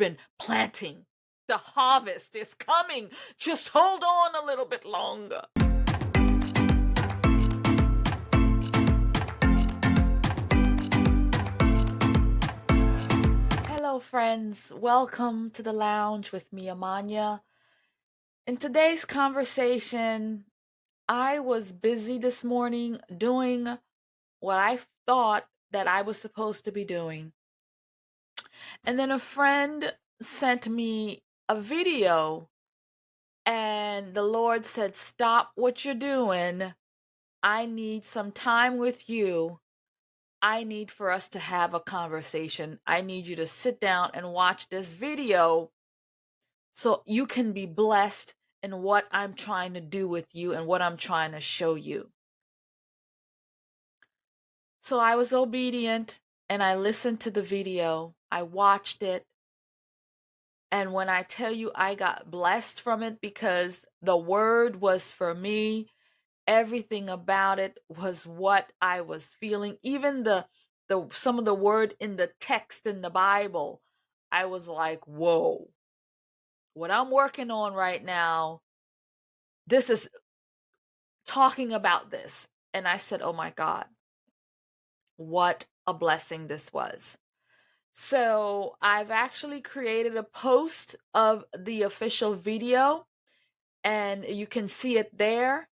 been planting. The harvest is coming. Just hold on a little bit longer. Hello, friends. Welcome to the lounge with me, Amanya. In today's conversation, I was busy this morning doing what I thought that I was supposed to be doing. And then a friend sent me a video, and the Lord said, "Stop what you're doing. I need some time with you. I need for us to have a conversation. I need you to sit down and watch this video so you can be blessed in what I'm trying to do with you and what I'm trying to show you." So I was obedient and I listened to the video. I watched it. And when I tell you I got blessed from it because the word was for me, everything about it was what I was feeling. Even the some of the word in the text in the Bible, I was like, whoa, what I'm working on right now, this is talking about this. And I said, oh my God, what a blessing this was. So I've actually created a post of the official video, and you can see it there.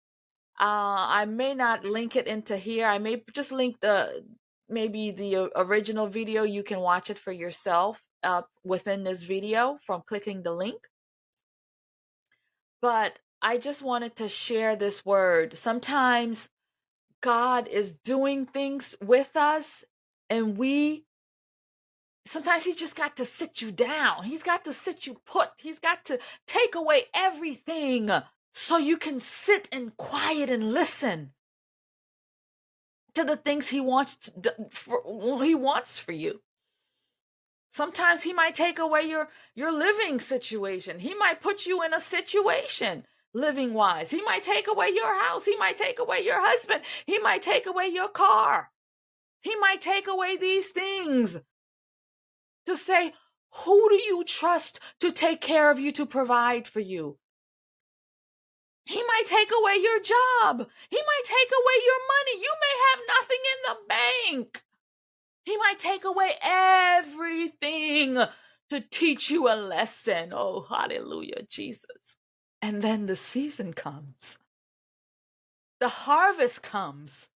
I may not link it into here. I may just link maybe the original video. You can watch it for yourself within this video from clicking the link. But I just wanted to share this word. Sometimes God is doing things with us, and sometimes He just got to sit you down. He's got to sit you put. He's got to take away everything so you can sit in quiet and listen to the things He wants for you. Sometimes He might take away your living situation. He might put you in a situation living wise. He might take away your house. He might take away your husband. He might take away your car. He might take away these things to say, who do you trust to take care of you, to provide for you? He might take away your job. He might take away your money. You may have nothing in the bank. He might take away everything to teach you a lesson. Oh, hallelujah, Jesus. And then the season comes. The harvest comes.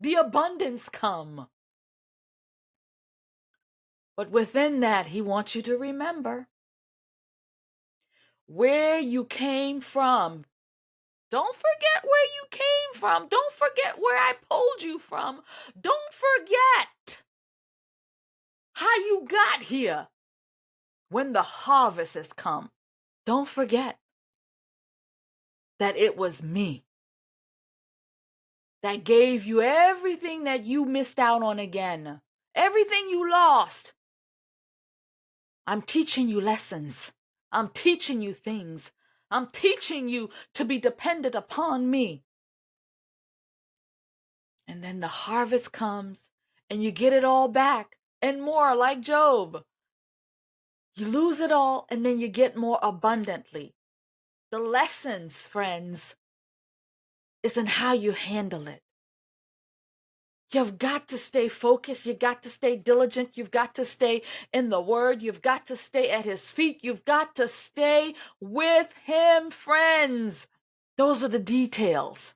The abundance comes. But within that, He wants you to remember where you came from. Don't forget where you came from. Don't forget where I pulled you from. Don't forget how you got here. When the harvest has come, don't forget that it was me that gave you everything that you missed out on again. Everything you lost. I'm teaching you lessons. I'm teaching you things. I'm teaching you to be dependent upon me. And then the harvest comes and you get it all back and more, like Job. You lose it all and then you get more abundantly. The lessons, friends, is in how you handle it. You've got to stay focused. You've got to stay diligent. You've got to stay in the Word. You've got to stay at His feet. You've got to stay with Him, friends. Those are the details.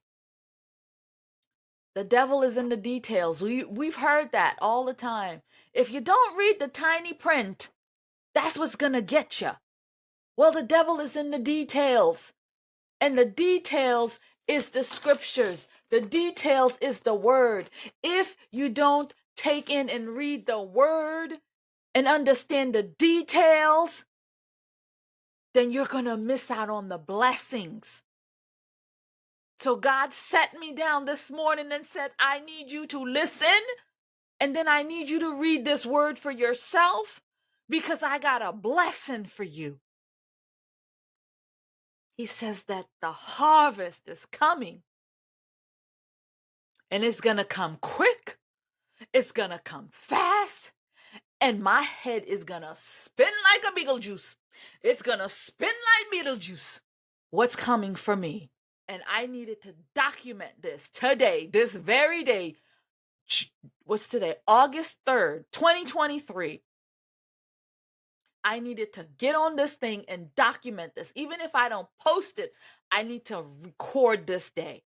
The devil is in the details. We've heard that all the time. If you don't read the tiny print, that's what's going to get you. Well, the devil is in the details. And the details is the scriptures. The details is the word. If you don't take in and read the word and understand the details, then you're going to miss out on the blessings. So God sat me down this morning and said, I need you to listen, and then I need you to read this word for yourself, because I got a blessing for you. He says that the harvest is coming. And it's going to come quick. It's going to come fast. and my head is gonna spin like a Beetlejuice. It's gonna spin like Beetlejuice. What's coming for me? And I needed to document this today, this very day. What's today? August 3rd, 2023. I needed to get on this thing and document this. Even if I don't post it, I need to record this day.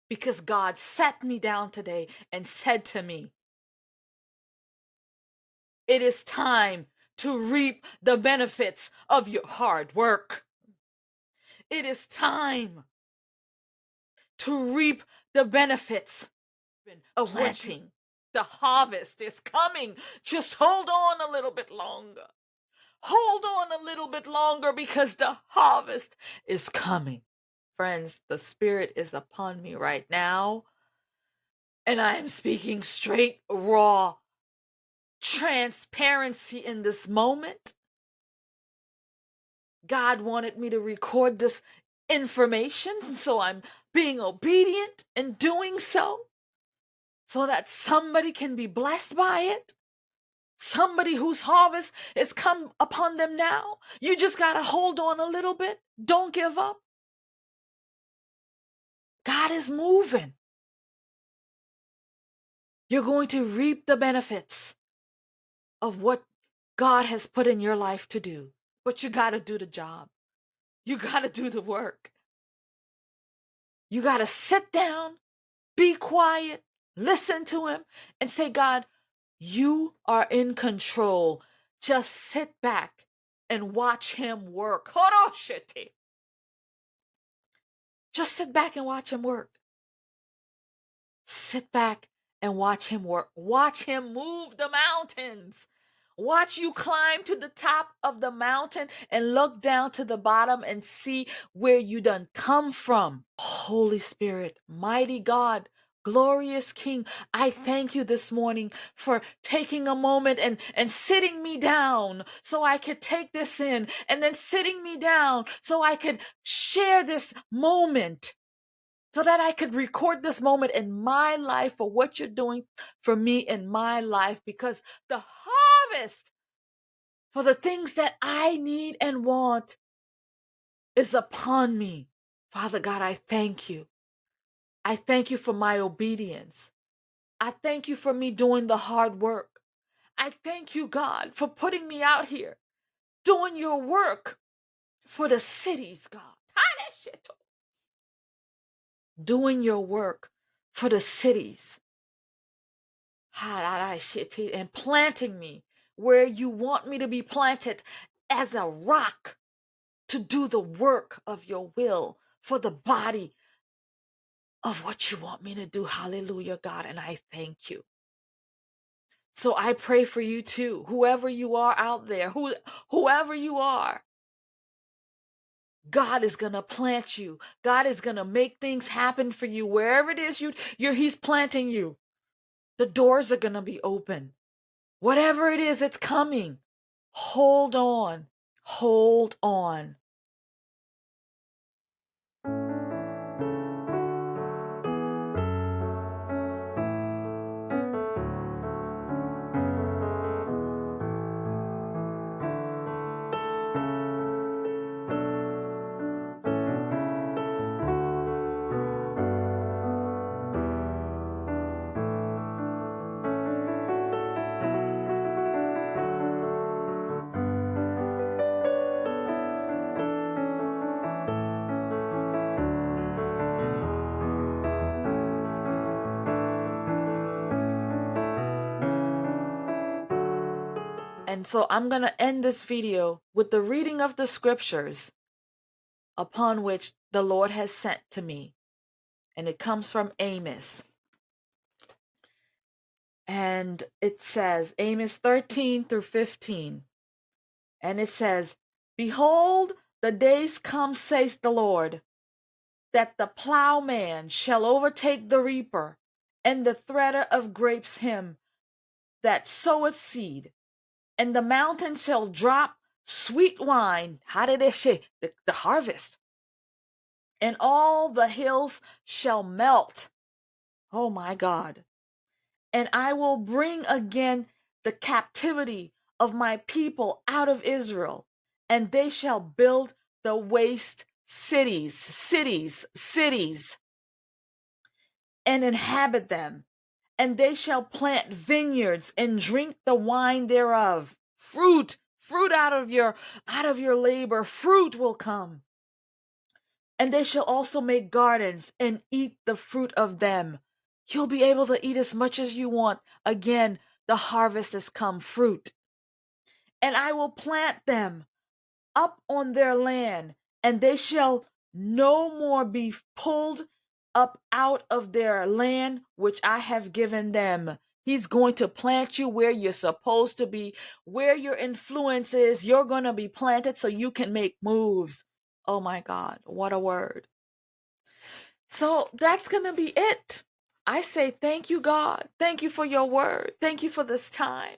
Because God sat me down today and said to me, it is time to reap the benefits of your hard work. It is time to reap the benefits of planting. The harvest is coming. Just hold on a little bit longer. Hold on a little bit longer because the harvest is coming. Friends, the Spirit is upon me right now, and I am speaking straight, raw transparency in this moment. God wanted me to record this information, so I'm being obedient in doing so that somebody can be blessed by it. Somebody whose harvest has come upon them now. You just got to hold on a little bit. Don't give up. God is moving. You're going to reap the benefits of what God has put in your life to do. But you got to do the job. You got to do the work. You got to sit down, be quiet, listen to him, and say, God, you are in control. Just sit back and watch him work. Just sit back and watch him work. Sit back and watch him work. Watch him move the mountains. Watch you climb to the top of the mountain and look down to the bottom and see where you done come from. Holy Spirit, mighty God, glorious King, I thank you this morning for taking a moment and sitting me down so I could take this in, and then sitting me down so I could share this moment, so that I could record this moment in my life for what you're doing for me in my life, because the harvest for the things that I need and want is upon me. Father God, I thank you. I thank you for my obedience. I thank you for me doing the hard work. I thank you, God, for putting me out here doing your work for the cities, God. Doing your work for the cities. And planting me where you want me to be planted as a rock to do the work of your will for the body of what you want me to do. Hallelujah, God. And I thank you. So I pray for you too, whoever you are out there, whoever you are. God is going to plant you. God is going to make things happen for you. Wherever it is he's planting you. The doors are going to be open. Whatever it is, it's coming. Hold on. Hold on. And so I'm going to end this video with the reading of the scriptures upon which the Lord has sent to me. And it comes from Amos. And it says, Amos 13 through 15. And it says, Behold, the days come, says the Lord, that the plowman shall overtake the reaper, and the thredder of grapes him that soweth seed. And the mountain shall drop sweet wine. How did it say? The harvest. And all the hills shall melt. Oh my God. And I will bring again the captivity of my people out of Israel, and they shall build the waste cities, and inhabit them. And they shall plant vineyards and drink the wine thereof. Fruit out of your labor, fruit will come. And they shall also make gardens and eat the fruit of them. You'll be able to eat as much as you want. Again, the harvest has come, fruit. And I will plant them up on their land, and they shall no more be pulled up out of their land which I have given them. He's going to plant you where you're supposed to be, where your influence is. You're going to be planted so you can make moves. Oh my God, what a word. So that's going to be it. I say thank you, God. Thank you for your word. Thank you for this time.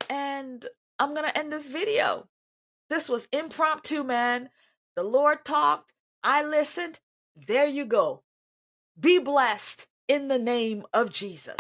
And I'm going to end this video. This was impromptu, man. The Lord talked. I listened. There you go. Be blessed in the name of Jesus.